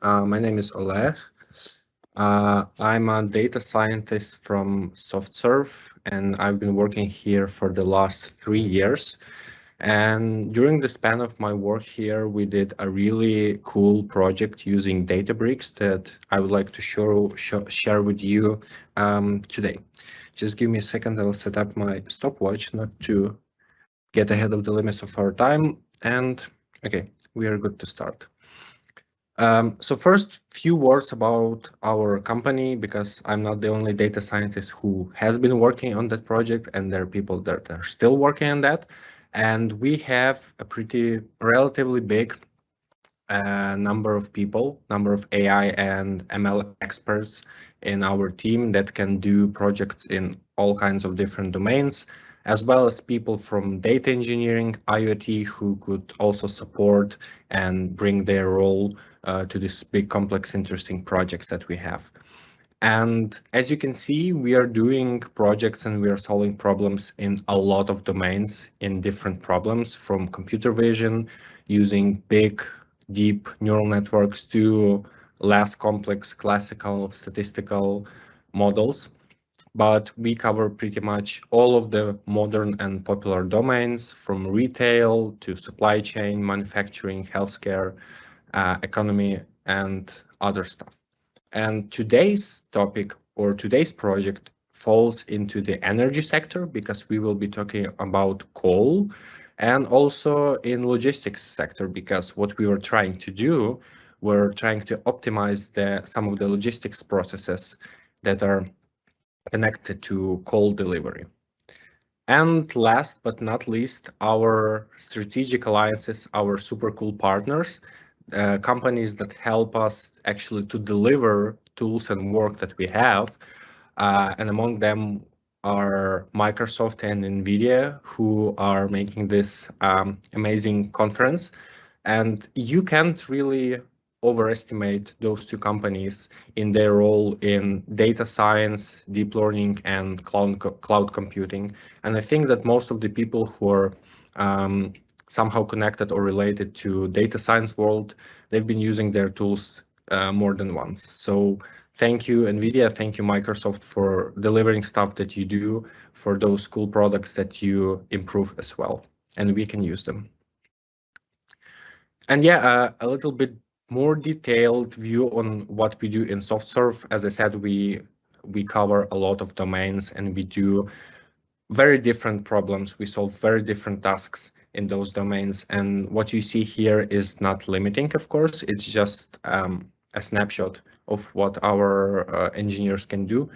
My name is Oleh. I'm a data scientist from SoftServe, and I've been working here for the last 3 years. And during the span of my work here, we did a really cool project using Databricks that I would like to share with you today. Just give me a second. I'll set up my stopwatch not to get ahead of the limits of our time. And okay, we are good to start. So first, few words about our company, because I'm not the only data scientist who has been working on that project, and there are people that are still working on that. And we have a pretty relatively big number of people, number of AI and ML experts in our team that can do projects in all kinds of different domains, as well as people from data engineering, IoT, who could also support and bring their role to this big, complex, interesting projects that we have. And as you can see, we are doing projects and we are solving problems in a lot of domains in different problems, from computer vision using big, deep neural networks to less complex classical statistical models. But we cover pretty much all of the modern and popular domains, from retail to supply chain, manufacturing, healthcare, economy, and other stuff. And today's topic or today's project falls into the energy sector, because we will be talking about coal, and also in logistics sector, because what we were trying to do, we're trying to optimize some of the logistics processes that are connected to coal delivery. And last but not least, our strategic alliances, our super cool partners, companies that help us actually to deliver tools and work that we have. And among them are Microsoft and NVIDIA, who are making this amazing conference. And you can't really overestimate those two companies in their role in data science, deep learning, and cloud computing. And I think that most of the people who are somehow connected or related to data science world, they've been using their tools more than once. So thank you, NVIDIA. Thank you, Microsoft, for delivering stuff that you do for those cool products that you improve as well. And we can use them. And yeah, a little bit more detailed view on what we do in SoftServe. As I said, we cover a lot of domains and we do very different problems. We solve very different tasks in those domains. And what you see here is not limiting, of course. It's just a snapshot of what our engineers can do.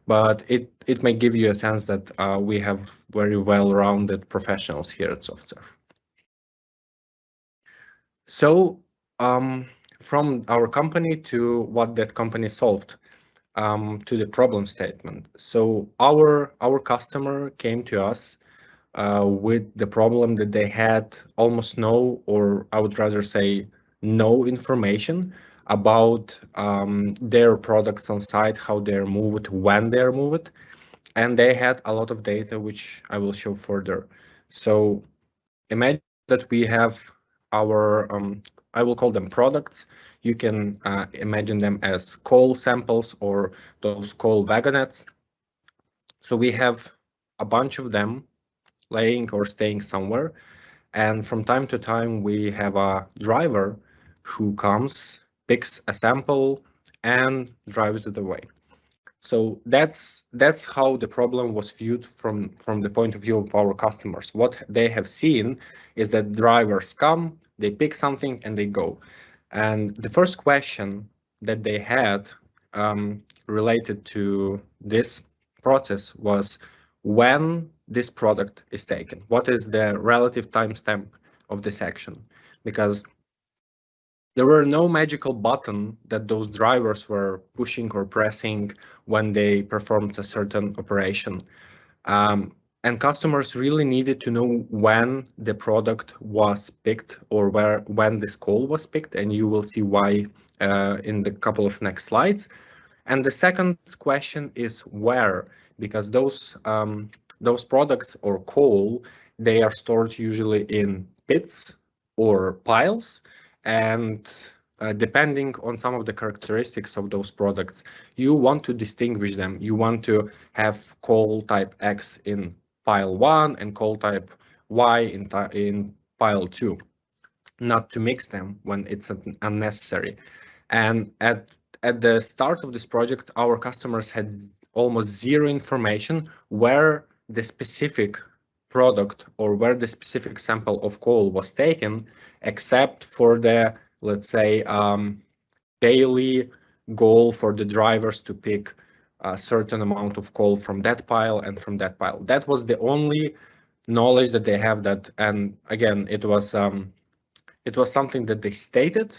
But it may give you a sense that we have very well-rounded professionals here at SoftServe. So from our company to what that company solved, to the problem statement. So our customer came to us with the problem that they had almost no, or I would rather say no information about their products on site, how they're moved, when they're moved, and they had a lot of data, which I will show further. So imagine that we have our, I will call them products. You can imagine them as coal samples or those coal wagonnets. So we have a bunch of them laying or staying somewhere. And from time to time, we have a driver who comes, picks a sample, and drives it away. So that's how the problem was viewed from the point of view of our customers. What they have seen is that drivers come, they pick something, and they go. And the first question that they had related to this process was when this product is taken. What is the relative timestamp of this action? Because there were no magical button that those drivers were pushing or pressing when they performed a certain operation. And customers really needed to know when the product was picked or when this call was picked, and you will see why in the couple of next slides. And the second question is where, because those products or coal, they are stored usually in pits or piles. And depending on some of the characteristics of those products, you want to distinguish them. You want to have call type X in pile 1 and call type Y in pile 2, not to mix them when it's unnecessary. And at the start of this project, our customers had almost zero information where the specific product or where the specific sample of coal was taken, except for the, let's say, daily goal for the drivers to pick a certain amount of coal from that pile and from that pile. That was the only knowledge that they have. That, and again, it was something that they stated,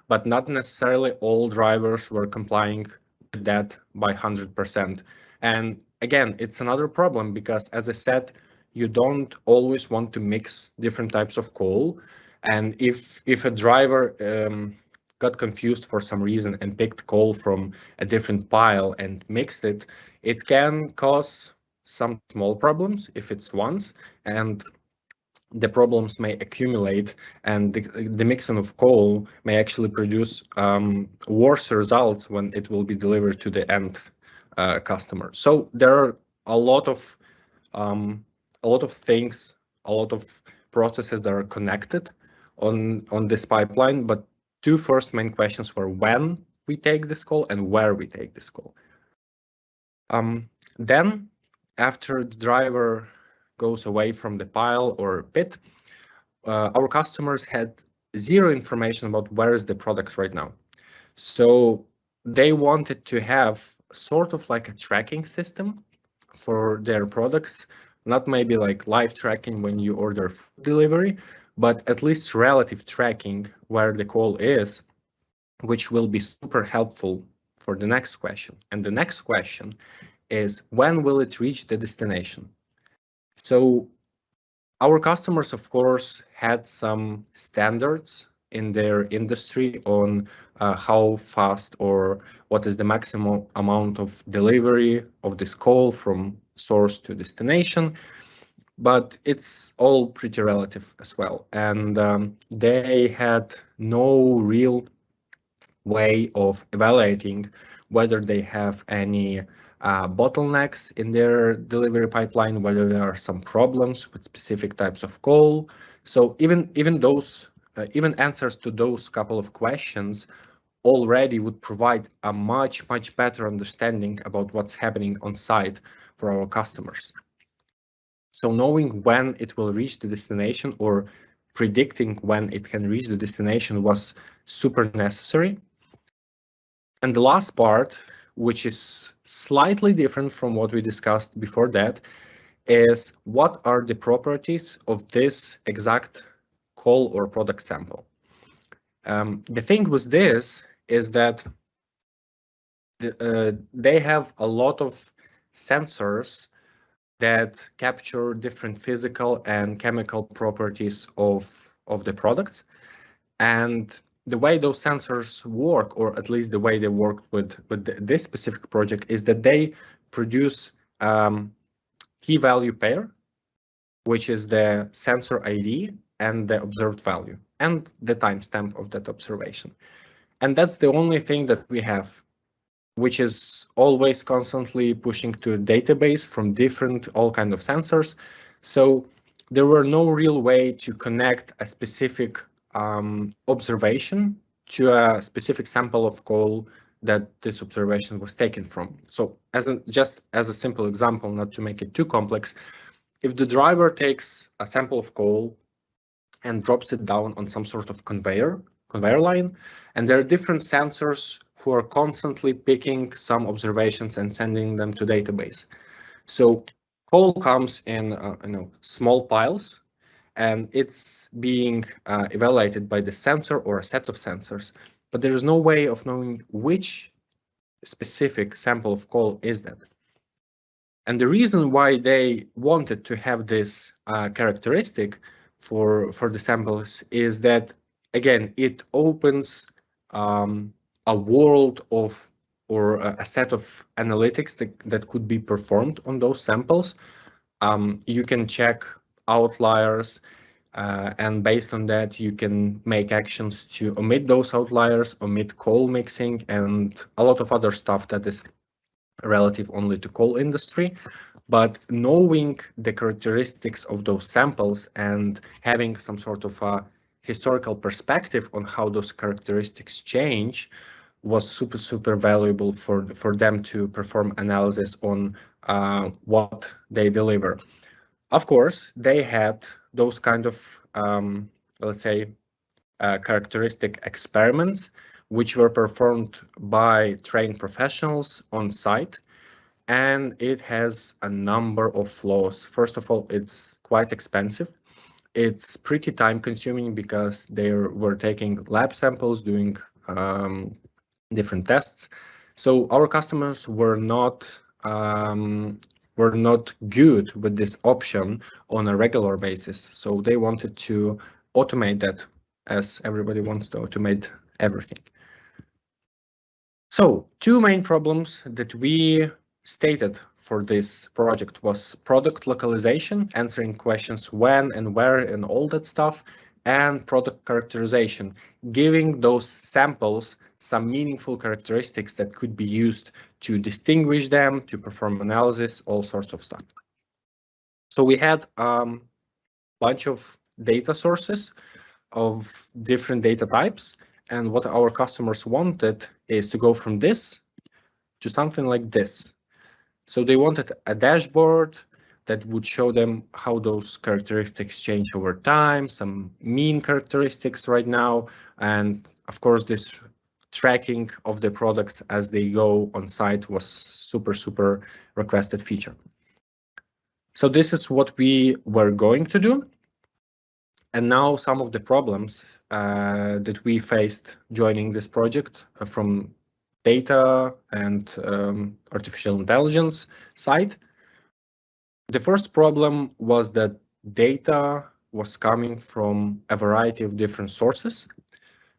but not necessarily all drivers were complying with that by 100%. And again, it's another problem because, as I said, you don't always want to mix different types of coal. And if a driver got confused for some reason and picked coal from a different pile and mixed it, it can cause some small problems if it's once, and the problems may accumulate, and the mixing of coal may actually produce worse results when it will be delivered to the end customer. So there are a lot of things, a lot of processes that are connected on this pipeline. But two first main questions were when we take this call and where we take this call. Then, after the driver goes away from the pile or pit, our customers had zero information about where is the product right now. So they wanted to have sort of like a tracking system for their products, not maybe like live tracking when you order food delivery, but at least relative tracking where the call is, which will be super helpful for the next question. And the next question is, when will it reach the destination? So our customers, of course, had some standards in their industry on how fast or what is the maximum amount of delivery of this call from source to destination, but it's all pretty relative as well. And they had no real way of evaluating whether they have any bottlenecks in their delivery pipeline, whether there are some problems with specific types of coal. So even those even answers to those couple of questions already would provide a much better understanding about what's happening on site for our customers. So knowing when it will reach the destination or predicting when it can reach the destination was super necessary. And the last part, which is slightly different from what we discussed before that, is what are the properties of this exact call or product sample. The thing with this is that they have a lot of sensors that capture different physical and chemical properties of the products. And the way those sensors work, or at least the way they work with this specific project, is that they produce key value pair, which is the sensor ID and the observed value and the timestamp of that observation. And that's the only thing that we have, which is always constantly pushing to a database from different all kind of sensors. So there were no real way to connect a specific observation to a specific sample of coal that this observation was taken from. So just as a simple example, not to make it too complex, if the driver takes a sample of coal and drops it down on some sort of conveyor line, and there are different sensors who are constantly picking some observations and sending them to database. So coal comes in small piles, and it's being evaluated by the sensor or a set of sensors, but there is no way of knowing which specific sample of coal is that. And the reason why they wanted to have this characteristic for the samples is that, again, it opens a world of, or a set of analytics that could be performed on those samples. You can check outliers. And based on that, you can make actions to omit those outliers, omit call mixing, and a lot of other stuff that is relative only to coal industry. But knowing the characteristics of those samples and having some sort of a historical perspective on how those characteristics change was super valuable for them to perform analysis on what they deliver. Of course, they had those kind of, let's say, characteristic experiments, which were performed by trained professionals on site, and it has a number of flaws. First of all, it's quite expensive. It's pretty time consuming because they were taking lab samples, doing different tests. So our customers were not good with this option on a regular basis. So they wanted to automate that, as everybody wants to automate everything. So two main problems that we stated for this project was product localization, answering questions when and where and all that stuff, and product characterization, giving those samples some meaningful characteristics that could be used to distinguish them, to perform analysis, all sorts of stuff. So we had a bunch of data sources of different data types, and what our customers wanted is to go from this to something like this. So they wanted a dashboard that would show them how those characteristics change over time, some mean characteristics right now, and of course this tracking of the products as they go on site was super requested feature. So this is what we were going to do. And now some of the problems that we faced joining this project from data and artificial intelligence side. The first problem was that data was coming from a variety of different sources.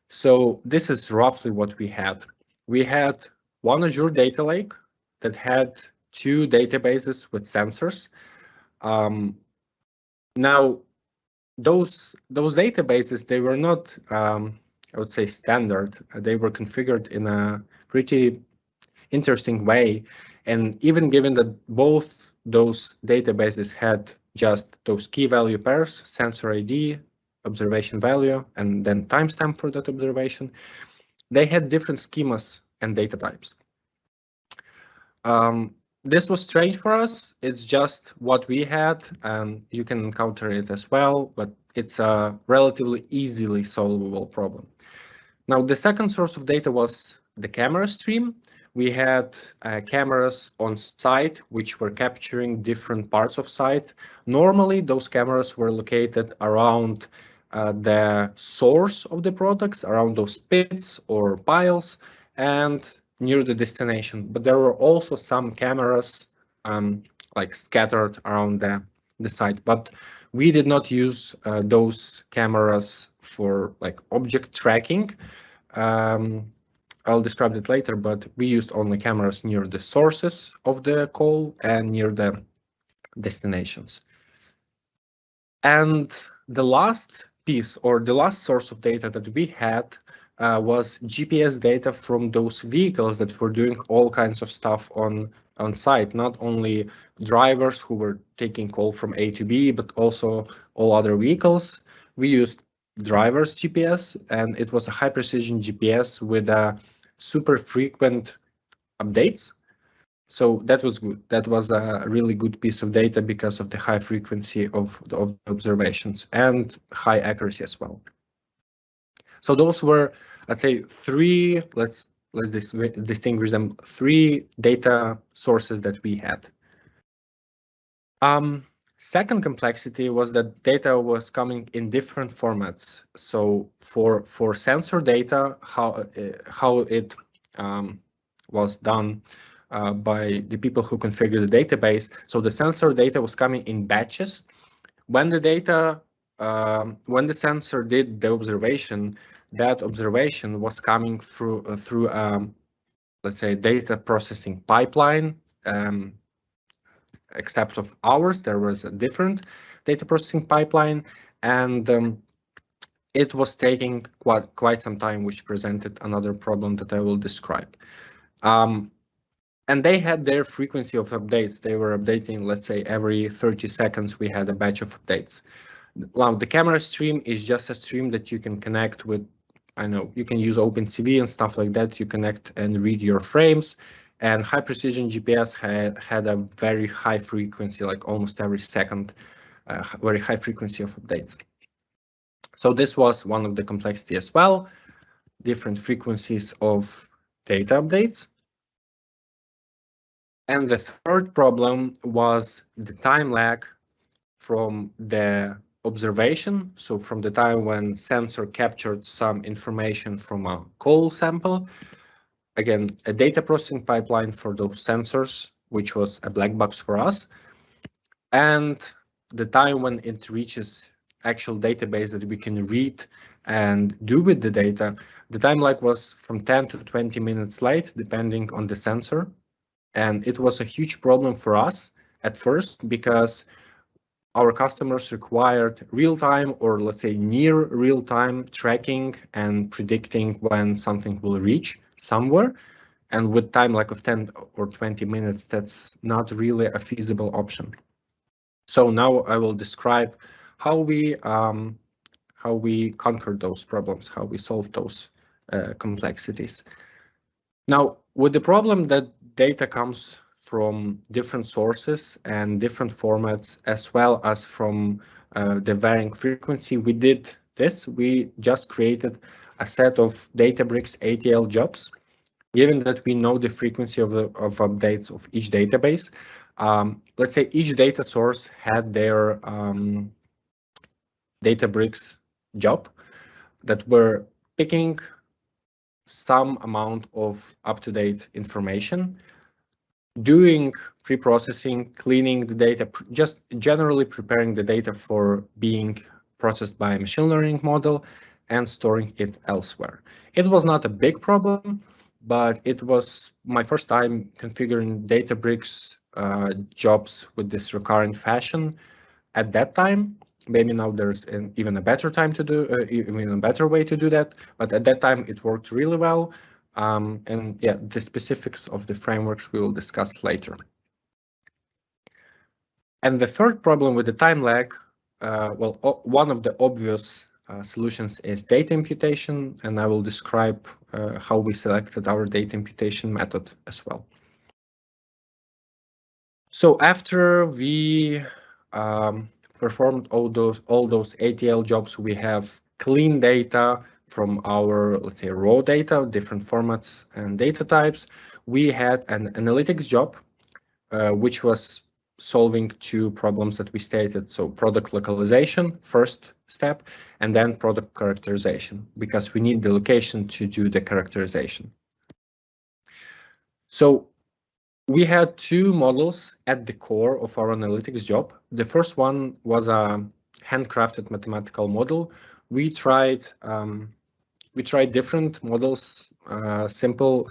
So this is roughly what we had. We had one Azure Datalake that had two databases with sensors. Now, those databases, they were not, I would say, standard. They were configured in a pretty interesting way. And even given that both those databases had just those key value pairs, sensor ID, observation value, and then timestamp for that observation, they had different schemas and data types. This was strange for us. It's just what we had, and you can encounter it as well, but it's a relatively easily solvable problem. Now, the second source of data was the camera stream. We had cameras on site, which were capturing different parts of site. Normally, those cameras were located around the source of the products, around those pits or piles, and near the destination. But there were also some cameras like scattered around the site. But we did not use those cameras for like object tracking. I'll describe it later, but we used only cameras near the sources of the call and near the destinations. And the last piece, or the last source of data that we had was GPS data from those vehicles that were doing all kinds of stuff on site, not only drivers who were taking call from A to B, but also all other vehicles. We used driver's GPS, and it was a high precision GPS with super frequent updates. So that was good. That was a really good piece of data because of the high frequency of the observations and high accuracy as well. So those were, let's say, three, let's distinguish them, three data sources that we had. Second complexity was that data was coming in different formats. So for sensor data, how it was done by the people who configured the database. So the sensor data was coming in batches. When the data, when the sensor did the observation, that observation was coming through let's say, data processing pipeline. except of ours, there was a different data processing pipeline, and it was taking quite some time, which presented another problem that I will describe. And they had their frequency of updates. They were updating, let's say, every 30 seconds, we had a batch of updates. Now, the camera stream is just a stream that you can connect with, I know, you can use OpenCV and stuff like that. You connect and read your frames. And high precision GPS had a very high frequency, like almost every second, very high frequency of updates. So this was one of the complexity as well, different frequencies of data updates. And the third problem was the time lag from the observation. So from the time when sensor captured some information from a coal sample, again, a data processing pipeline for those sensors, which was a black box for us, and the time when it reaches actual database that we can read and do with the data, the time lag was from 10 to 20 minutes late, depending on the sensor. And it was a huge problem for us at first because our customers required real-time, or let's say near real-time tracking and predicting when something will reach somewhere. And with time lag of 10 or 20 minutes, that's not really a feasible option. So now I will describe how we conquered those problems, how we solved those complexities. Now, with the problem that data comes from different sources and different formats, as well as from the varying frequency, we did this. We just created a set of Databricks ATL jobs. Given that we know the frequency of updates of each database, let's say each data source had their Databricks job that were picking some amount of up-to-date information, doing pre-processing, cleaning the data, just generally preparing the data for being processed by a machine learning model and storing it elsewhere. It was not a big problem, but it was my first time configuring Databricks jobs with this recurrent fashion at that time. Maybe now there's even a better time to do, even a better way to do that. But at that time, it worked really well. And yeah, the specifics of the frameworks we will discuss later. And the third problem with the time lag, well, one of the obvious solutions is data imputation, and I will describe how we selected our data imputation method as well. So after we performed all those ATL jobs, we have clean data from our, let's say, raw data, different formats and data types. We had an analytics job, which was solving two problems that we stated. So product localization, first step, and then product characterization, because we need the location to do the characterization. So we had two models at the core of our analytics job. The first one was a handcrafted mathematical model. We tried different models, simple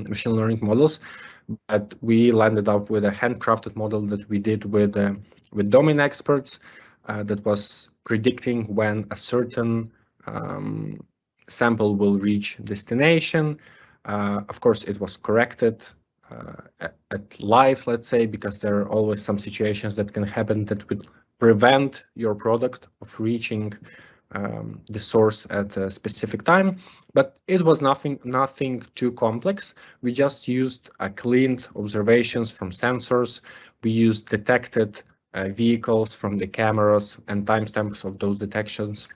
machine learning models, but we landed up with a handcrafted model that we did with domain experts that was predicting when a certain sample will reach destination. Of course, it was corrected at live, let's say, because there are always some situations that can happen that would prevent your product of reaching the source at a specific time. But it was nothing too complex. We just used cleaned observations from sensors. We used detected vehicles from the cameras and timestamps of those detections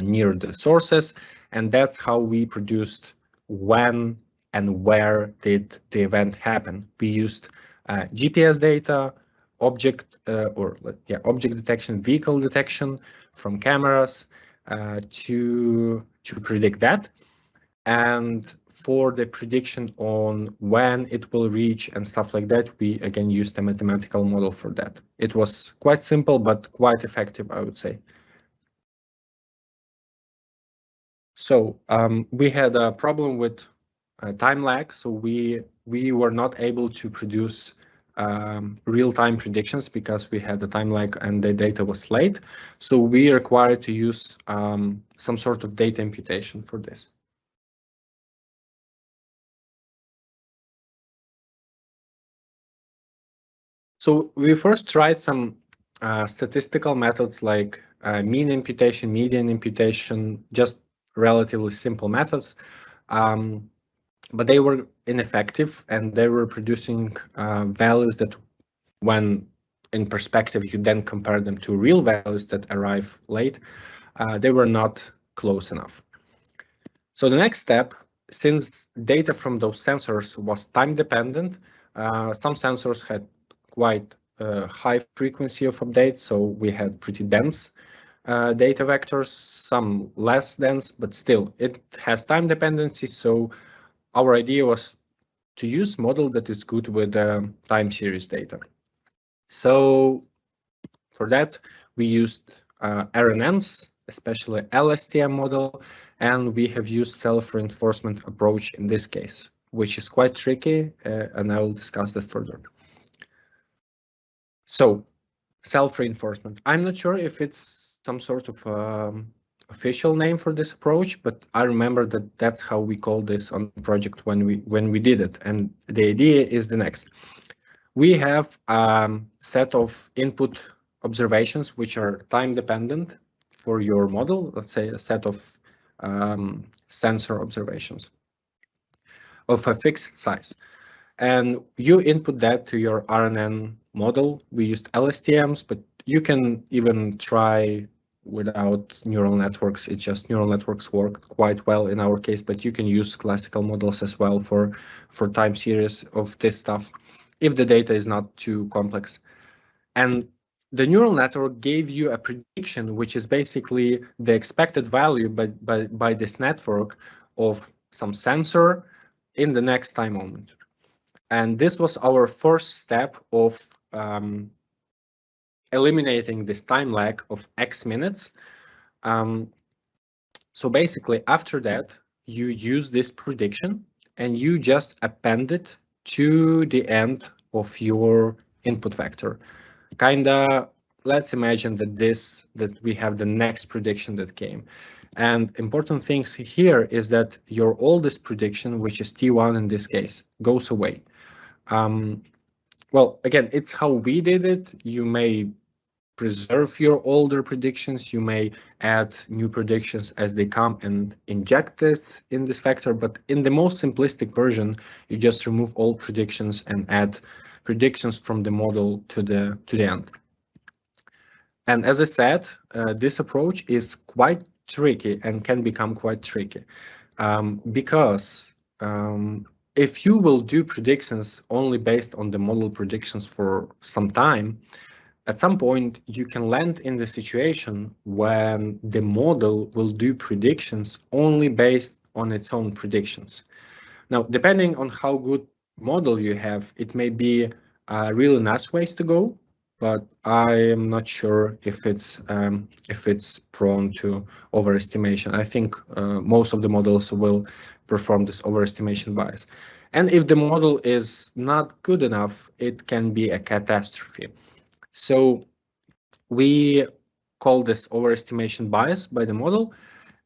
near the sources, and that's how we produced when and where did the event happen. We used GPS data, object detection, vehicle detection from cameras to predict that. And for the prediction on when it will reach and stuff like that, we again used a mathematical model for that. It was quite simple, but quite effective, I would say. So we had a problem with time lag, so we were not able to produce real-time predictions because we had the time lag and the data was late. So we required to use some sort of data imputation for this. So we first tried some statistical methods like mean imputation, median imputation, just relatively simple methods. But they were ineffective and they were producing values that when in perspective you then compare them to real values that arrive late, they were not close enough. So the next step, since data from those sensors was time dependent, some sensors had quite a high frequency of updates, so we had pretty dense data vectors, some less dense, but still it has time dependency. So our idea was to use model that is good with time series data. So for that, we used RNNs, especially LSTM model, and we have used self-reinforcement approach in this case, which is quite tricky, and I will discuss that further. So self-reinforcement. I'm not sure if it's some sort of official name for this approach, but I remember that that's how we called this on the project when we did it. And the idea is the next. We have a set of input observations which are time dependent for your model, let's say a set of sensor observations of a fixed size. And you input that to your RNN model. We used LSTMs, but you can even try without neural networks. It's just neural networks work quite well in our case, but you can use classical models as well for time series of this stuff if the data is not too complex. And the neural network gave you a prediction, which is basically the expected value by this network of some sensor in the next time moment. And this was our first step of eliminating this time lag of X minutes. So basically, after that, you use this prediction and you just append it to the end of your input vector. Kinda, let's imagine that we have the next prediction that came. And important things here is that your oldest prediction, which is T1 in this case, goes away. Well, again, it's how we did it. You may preserve your older predictions. You may add new predictions as they come and inject this in this vector. But in the most simplistic version, you just remove all predictions and add predictions from the model to the end. And as I said, this approach is quite tricky and can become quite tricky because if you will do predictions only based on the model predictions for some time, at some point you can land in the situation when the model will do predictions only based on its own predictions. Now, depending on how good model you have, it may be a really nice ways to go, but I am not sure if it's prone to overestimation. I think most of the models will perform this overestimation bias. And if the model is not good enough, it can be a catastrophe. So we call this overestimation bias by the model.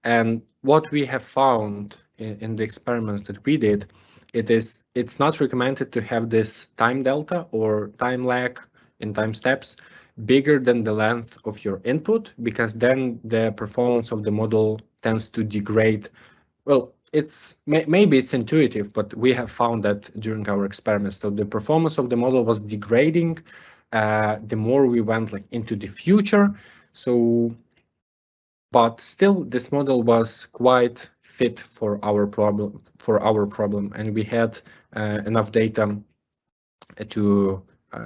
And what we have found in the experiments that we did, it's not recommended to have this time delta or time lag in time steps bigger than the length of your input, because then the performance of the model tends to degrade. Well, maybe it's intuitive, but we have found that during our experiments, so the performance of the model was degrading the more we went into the future. So, but still, this model was quite fit for our problem, and we had enough data to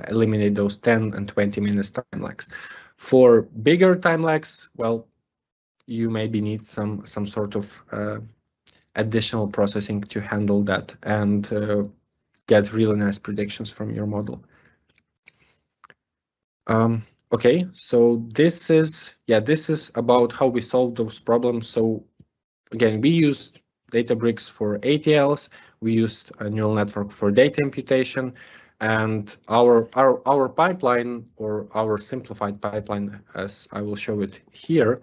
eliminate those 10 and 20 minutes time lags. For bigger time lags, well, you maybe need some sort of additional processing to handle that and get really nice predictions from your model. Okay, so this is about how we solve those problems. So again, we used Databricks for ATLs, we used a neural network for data imputation, And our pipeline, or our simplified pipeline, as I will show it here,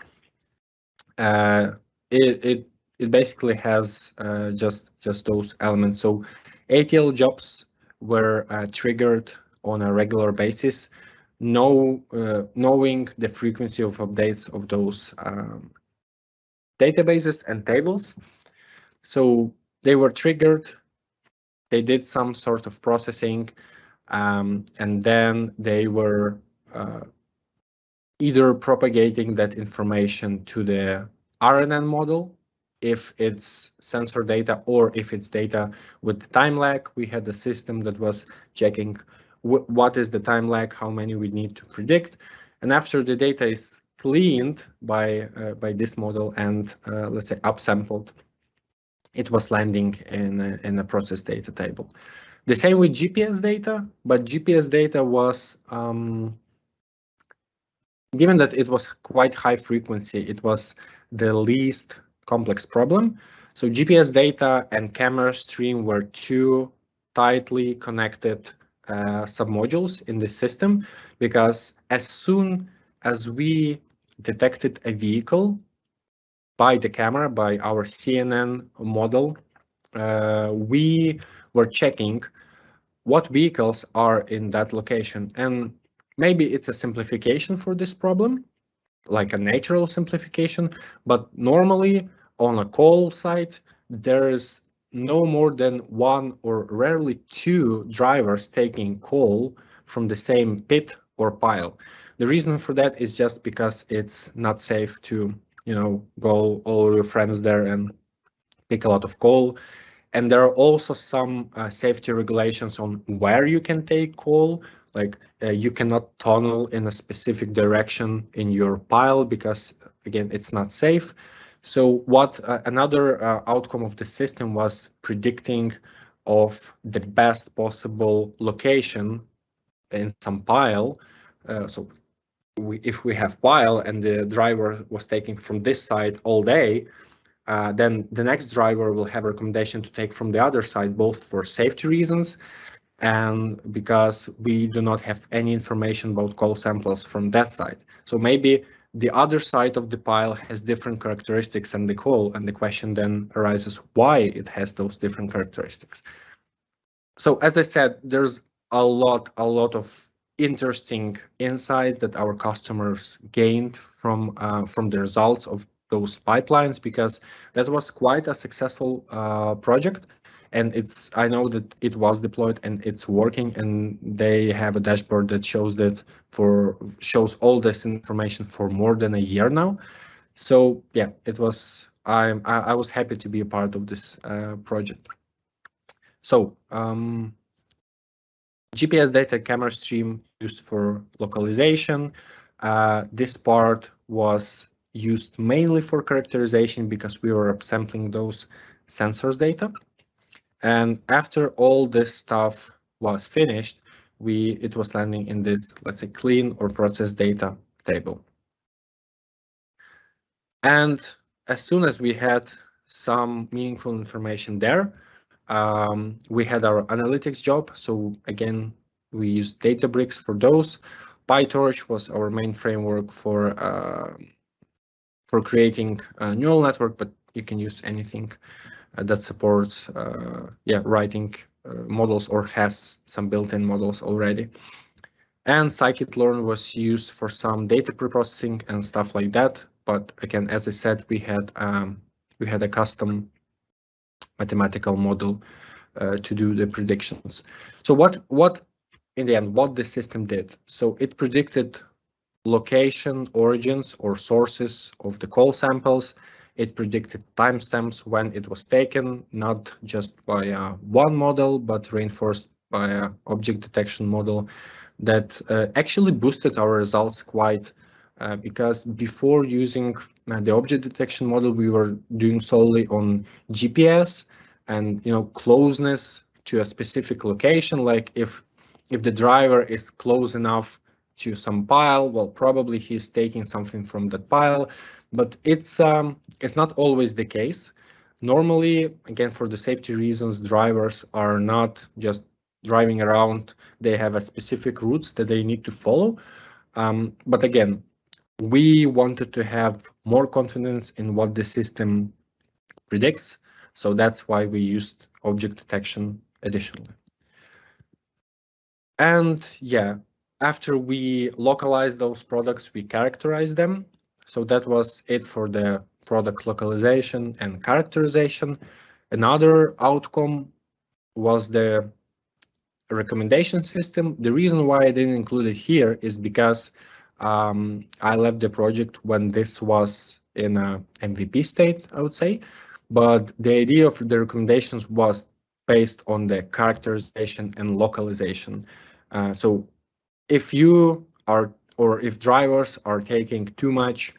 it basically has just those elements. So ATL jobs were triggered on a regular basis, knowing the frequency of updates of those databases and tables. So they were triggered, they did some sort of processing, and then they were either propagating that information to the RNN model, if it's sensor data or if it's data with time lag. We had a system that was checking what is the time lag, how many we need to predict. And after the data is cleaned by this model and let's say upsampled, it was landing in a process data table. The same with GPS data, but GPS data was given that it was quite high frequency, it was the least complex problem. So GPS data and camera stream were two tightly connected submodules in the system, because as soon as we detected a vehicle by the camera, by our CNN model, we were checking what vehicles are in that location. And maybe it's a simplification for this problem, like a natural simplification, but normally on a call site, there is no more than one or rarely two drivers taking call from the same pit or pile. The reason for that is just because it's not safe to, go all your friends there and pick a lot of coal. And there are also some safety regulations on where you can take coal. Like you cannot tunnel in a specific direction in your pile because, again, it's not safe. So what another outcome of the system was predicting of the best possible location in some pile. So if we have pile and the driver was taking from this side all day, then the next driver will have a recommendation to take from the other side, both for safety reasons and because we do not have any information about coal samples from that side. So maybe the other side of the pile has different characteristics than the coal, and the question then arises why it has those different characteristics. So as I said, there's a lot of interesting insights that our customers gained from the results of those pipelines, because that was quite a successful project. And I know that it was deployed and it's working, and they have a dashboard that shows all this information for more than a year now. So yeah, I was happy to be a part of this project. So GPS data camera stream used for localization. This part was used mainly for characterization because we were upsampling those sensors data. And after all this stuff was finished, it was landing in this, let's say, clean or process data table. And as soon as we had some meaningful information there, we had our analytics job. So again, we used Databricks for those. PyTorch was our main framework for creating a neural network, but you can use anything that supports writing models or has some built-in models already. And scikit-learn was used for some data preprocessing and stuff like that. But again, as I said, we had a custom mathematical model to do the predictions. So what in the end, what the system did? So it predicted location, origins, or sources of the call samples. It predicted timestamps when it was taken, not just by one model, but reinforced by an object detection model that actually boosted our results quite, because before using the object detection model, we were doing solely on GPS and closeness to a specific location. Like if the driver is close enough to some pile, well, probably he's taking something from that pile, but it's not always the case. Normally, again, for the safety reasons, drivers are not just driving around, they have a specific routes that they need to follow. But again, we wanted to have more confidence in what the system predicts. So that's why we used object detection additionally. And yeah, after we localize those products, we characterize them. So that was it for the product localization and characterization. Another outcome was the recommendation system. The reason why I didn't include it here is because I left the project when this was in a MVP state, I would say. But the idea of the recommendations was based on the characterization and localization. So if you are, or if drivers are taking too much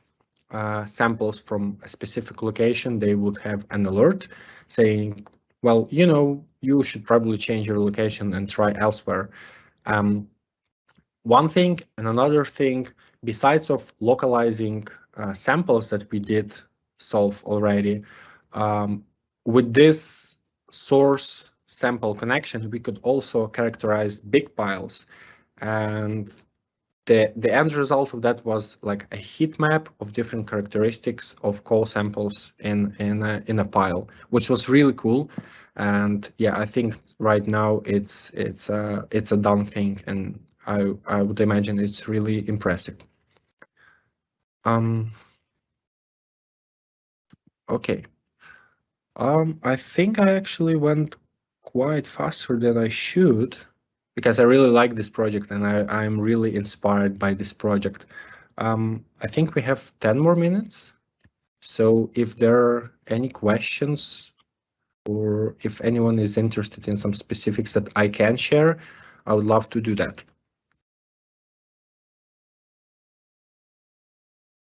samples from a specific location, they would have an alert saying, well, you should probably change your location and try elsewhere. One thing, and another thing, besides of localizing samples that we did solve already, with this source sample connection, we could also characterize big piles. And the end result of that was like a heat map of different characteristics of call samples in a pile, which was really cool. And yeah, I think right now it's a done thing, and I would imagine it's really impressive. Okay. I think I actually went quite faster than I should, because I really like this project and I'm really inspired by this project. I think we have 10 more minutes. So if there are any questions, or if anyone is interested in some specifics that I can share, I would love to do that.